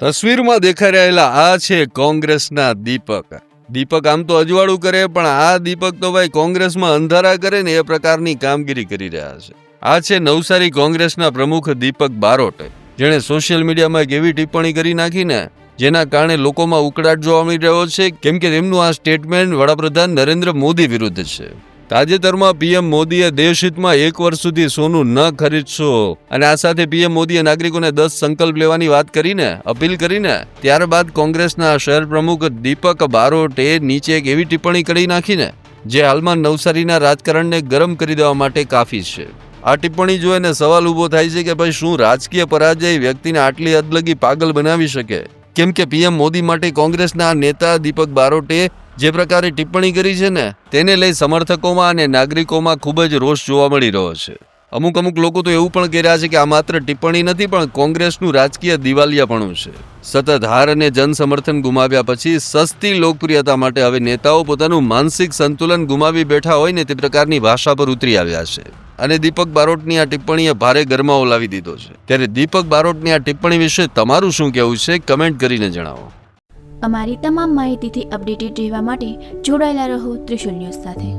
તસવીરમાં દેખાઈ રહેલા આ છે કોંગ્રેસના દીપક આમ તો અજવાળું કરે, પણ આ દીપક તો ભાઈ કોંગ્રેસમાં અંધારા કરે ને એ પ્રકારની કામગીરી કરી રહ્યા છે. આ છે નવસારી કોંગ્રેસના પ્રમુખ દીપક બારોટ, જેણે સોશિયલ મીડિયામાં એક એવી ટિપ્પણી કરી નાખીને જેના કારણે લોકોમાં ઉકળાટ જોવા મળી રહ્યો છે, કેમ કે તેમનું આ સ્ટેટમેન્ટ વડાપ્રધાન નરેન્દ્ર મોદી વિરુદ્ધ છે. તાજેતરમાં પીએમ મોદીએ દેશહિતમાં 1 વર્ષ સુધી સોનું ન ખરીદશો અને આ સાથે પીએમ મોદીએ નાગરિકોને 10 સંકલ્પ લેવાની વાત કરીને અપીલ કરીને ત્યારબાદ કોંગ્રેસના શહેર પ્રમુખ દીપક બારોટે નીચે એક એવી ટિપ્પણી કરી નાખીને જે હાલમાં નવસારીના રાજકારણને ગરમ કરી દેવા માટે કાફી છે. આ ટિપ્પણી જોઈને સવાલ ઊભો થાય છે કે ભાઈ શું રાજકીય પરાજય વ્યક્તિને આટલી હદ લગી પાગલ બનાવી શકે? કેમ કે પીએમ મોદી માટે કોંગ્રેસના નેતા દીપક બારોટે જે પ્રકારે ટિપ્પણી કરી છે ને તેને લઈ સમર્થકોમાં અને નાગરિકોમાં ખૂબ જ રોષ જોવા મળી રહ્યો છે. અમુક લોકો તો એવું પણ કહી રહ્યા છે કે આ માત્ર ટિપ્પણી નથી, પણ કોંગ્રેસનું રાજકીય દિવાલિયાપણું છે. સતત હાર અને જન સમર્થન ગુમાવ્યા પછી સસ્તી લોકપ્રિયતા માટે હવે નેતાઓ પોતાનું માનસિક સંતુલન ગુમાવી બેઠા હોય ને તે પ્રકારની ભાષા પર ઉતરી આવ્યા છે. અને દીપક બારોટની આ ટિપ્પણીએ ભારે ગરમાવો લાવી દીધો છે. ત્યારે દીપક બારોટની આ ટિપ્પણી વિશે તમારું શું કહેવું છે? કમેન્ટ કરીને જણાવો. અમારી તમામ માહિતીથી અપડેટેડ રહેવા માટે જોડાયેલા રહો ત્રિશુલ ન્યૂઝ સાથે.